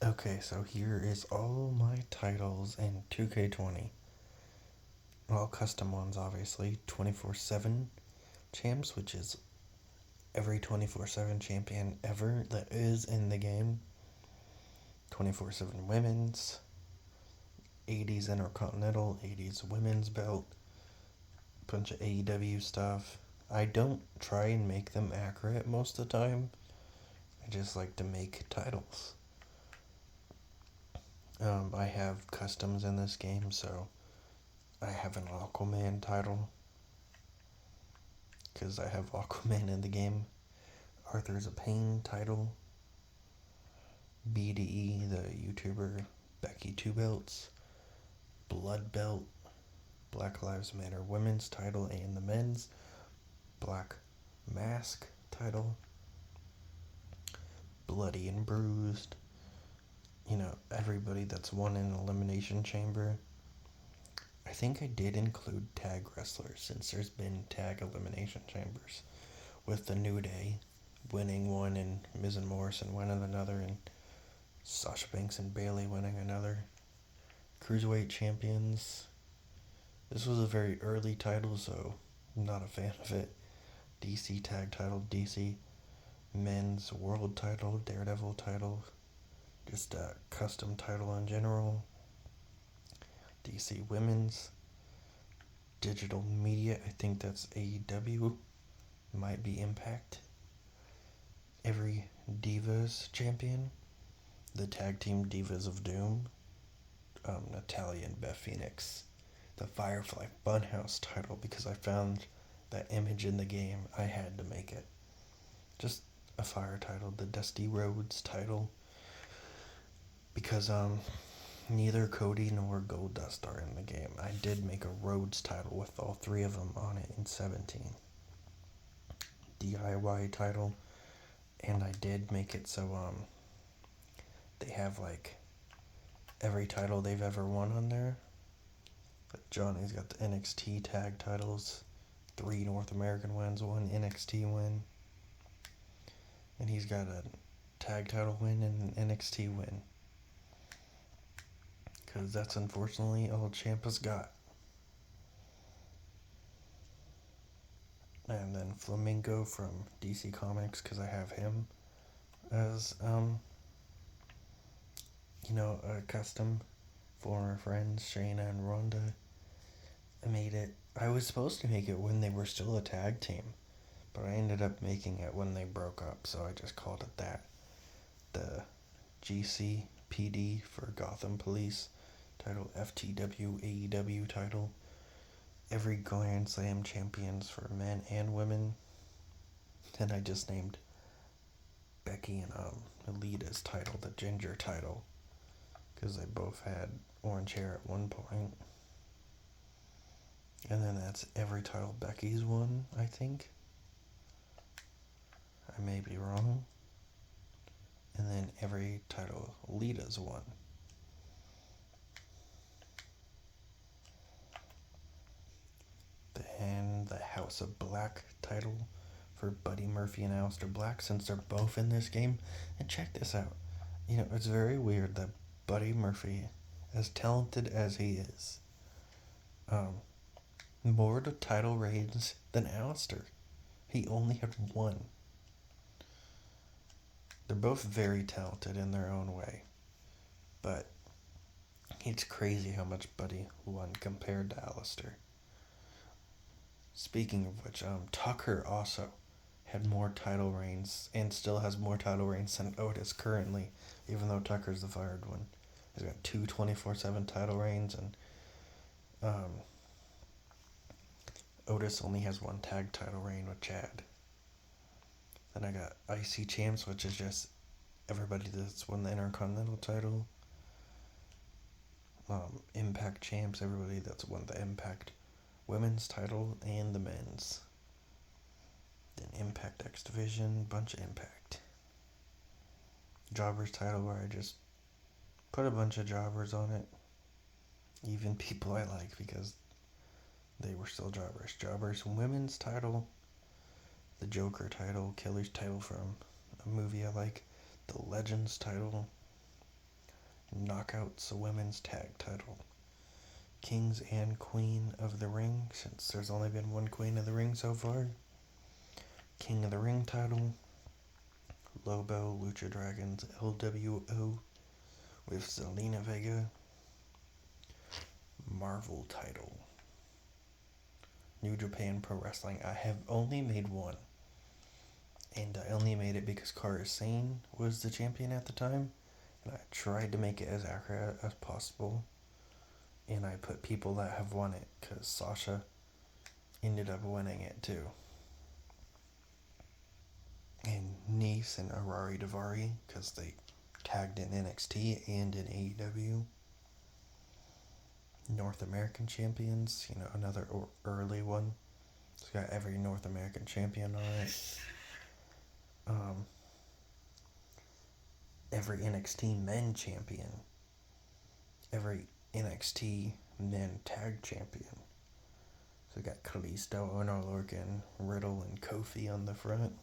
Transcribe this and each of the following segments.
Okay, so here is all my titles in 2K20. All custom ones, obviously. 24/7 champs, which is every 24/7 champion ever that is in the game. 24/7 women's, 80s Intercontinental, 80s women's belt, bunch of AEW stuff. I don't try and make them accurate most of the time. I just like to make titles. I have customs in this game, so I have an Aquaman title because I have Aquaman in the game. Arthur's a Pain title. BDE, the YouTuber Becky Two Belts. Blood Belt. Black Lives Matter women's title and the men's. Black Mask title. Bloody and Bruised. Everybody that's won in Elimination Chamber. I think I did include tag wrestlers since there's been tag Elimination Chambers with the New Day winning one and Miz and Morrison winning another and Sasha Banks and Bayley winning another. Cruiserweight champions. This was a very early title, so I'm not a fan of it. DC tag title, DC men's world title, Daredevil title, just a custom title in general. DC women's digital media, I think that's AEW, might be Impact. Every Divas champion, the tag team Divas of Doom, Natalia and Beth Phoenix. The Firefly Funhouse title, because I found that image in the game, I had to make it. Just a fire title. The Dusty Rhodes title, because neither Cody nor Goldust are in the game. I did make a Rhodes title with all three of them on it in 17. DIY title, and I did make it so they have like every title they've ever won on there. But Johnny's got the NXT tag titles, 3 North American wins, 1 NXT win, and he's got a tag title win and an NXT win. Because that's unfortunately all Ciampa's got. And then Flamingo from DC Comics, because I have him as, a custom for friends, Shayna and Ronda. I made it. I was supposed to make it when they were still a tag team, but I ended up making it when they broke up, so I just called it that. The GCPD for Gotham Police title, FTW AEW title, every Grand Slam champions for men and women. Then I just named Becky and Alita's title the Ginger title, because they both had orange hair at one point. And then that's every title Becky's won, I think. I may be wrong. And then every title Lita's won. Then the House of Black title for Buddy Murphy and Aleister Black, since they're both in this game. And check this out. It's very weird that Buddy Murphy, as talented as he is, more title reigns than Aleister. He only had one. They're both very talented in their own way, but it's crazy how much Buddy won compared to Aleister. Speaking of which, Tucker also had more title reigns and still has more title reigns than Otis currently, even though Tucker's the fired one. He's got 2 24/7 title reigns, and Otis only has 1 tag title reign with Chad. Then I got IC Champs, which is just everybody that's won the Intercontinental title. Impact Champs, everybody that's won the Impact Women's title and the men's. Then Impact X Division, bunch of Impact. Jobbers title, where I just put a bunch of jobbers on it. Even people I like, because they were still jobbers. Jobbers women's title, the Joker title, Killer's title from a movie I like, the Legends title, Knockouts Women's Tag Title. Kings and Queen of the Ring, since there's only been one Queen of the Ring so far. King of the Ring title. Lobo Lucha Dragons LWO with Zelina Vega. Marvel title. New Japan Pro Wrestling. I have only made one. And I only made it because Kairi Sane was the champion at the time. And I tried to make it as accurate as possible. And I put people that have won it because Sasha ended up winning it too. And Nice and Arari Davari because they tagged in NXT and in AEW. North American champions, another early one. It's got every North American champion on it. Every NXT men champion. Every NXT men tag champion. So we got Kalisto, Honor Lorcan, Riddle, and Kofi on the front.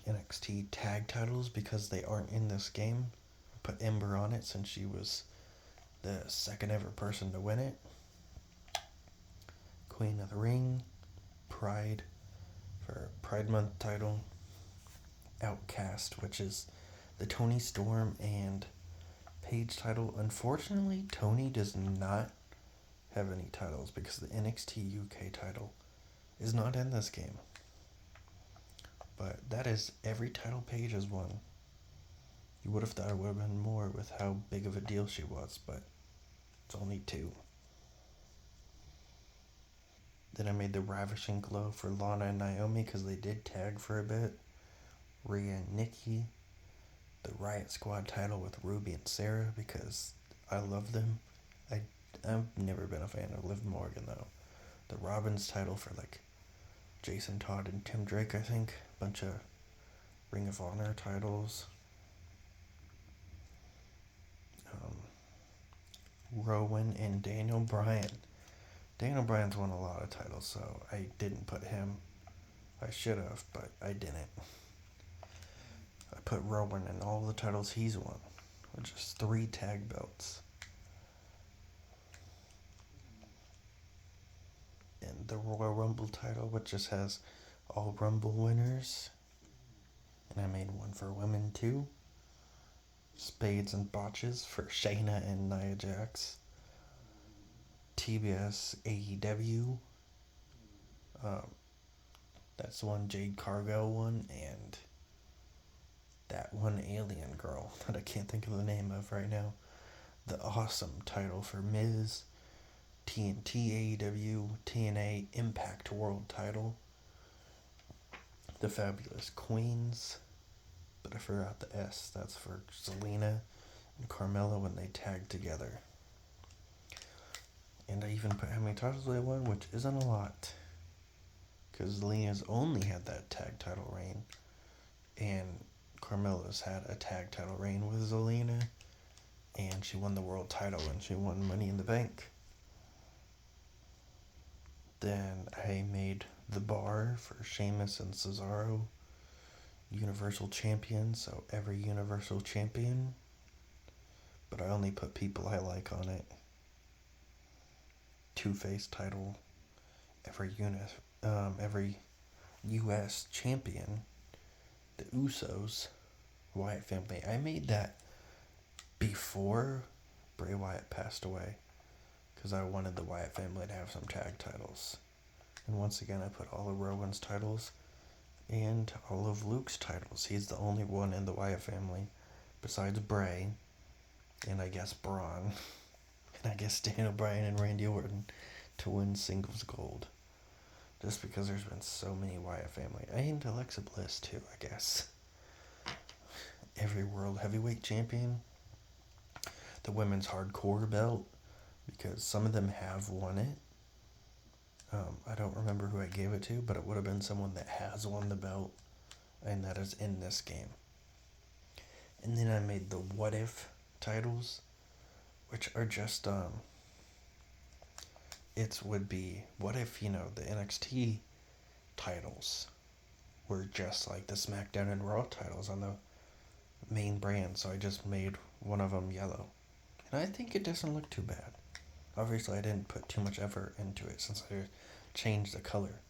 NXT tag titles, because they aren't in this game. I put Ember on it since she was the second ever person to win it. Queen of the Ring. Pride for Pride Month title. Outcast, which is the Toni Storm and Paige title. Unfortunately, Toni does not have any titles because the NXT UK title is not in this game. But that is every title Paige has won. You would have thought it would have been more with how big of a deal she was, but it's only 2. Then I made the Ravishing Glow for Lana and Naomi because they did tag for a bit. Rhea and Nikki. The Riot Squad title with Ruby and Sarah because I love them. I've never been a fan of Liv Morgan though. The Robbins title for Jason Todd and Tim Drake, I think. Bunch of Ring of Honor titles. Rowan and Daniel Bryan. Daniel Bryan's won a lot of titles, so I didn't put him. I should have, but I didn't. I put Rowan in all the titles he's won, which is 3 tag belts. And the Royal Rumble title, which just has all Rumble winners. And I made one for women too. Spades and Botches for Shayna and Nia Jax. TBS AEW. That's the one Jade Cargill won, and that one alien girl that I can't think of the name of right now. The awesome title for Miz. TNT AEW TNA Impact World title. The Fabulous Queens, but I forgot the S. That's for Zelina and Carmella when they tagged together. And I even put how many titles they won, which isn't a lot. Because Zelina's only had that tag title reign. And Carmella's had a tag title reign with Zelina. And she won the world title and she won Money in the Bank. Then I made the bar for Sheamus and Cesaro. Universal Champion, so every Universal Champion. But I only put people I like on it. Two-Face title. Every U.S. champion. The Usos. Wyatt family. I made that before Bray Wyatt passed away. Because I wanted the Wyatt family to have some tag titles. And once again, I put all of Rowan's titles and all of Luke's titles. He's the only one in the Wyatt family besides Bray and I guess Braun and I guess Daniel Bryan and Randy Orton to win singles gold. Just because there's been so many Wyatt family. And Alexa Bliss too, I guess. Every world heavyweight champion. The women's hardcore belt. Because some of them have won it. I don't remember who I gave it to, but it would have been someone that has won the belt, and that is in this game. And then I made the What If titles, which are just, it would be, what if, the NXT titles were just like the SmackDown and Raw titles on the main brand, so I just made one of them yellow. And I think it doesn't look too bad. Obviously, I didn't put too much effort into it since I changed the color.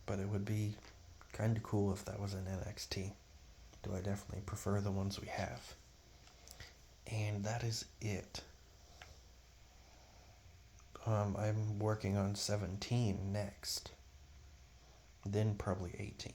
But it would be kind of cool if that was an NXT. Though I definitely prefer the ones we have. And that is it. I'm working on 17 next. Then probably 18.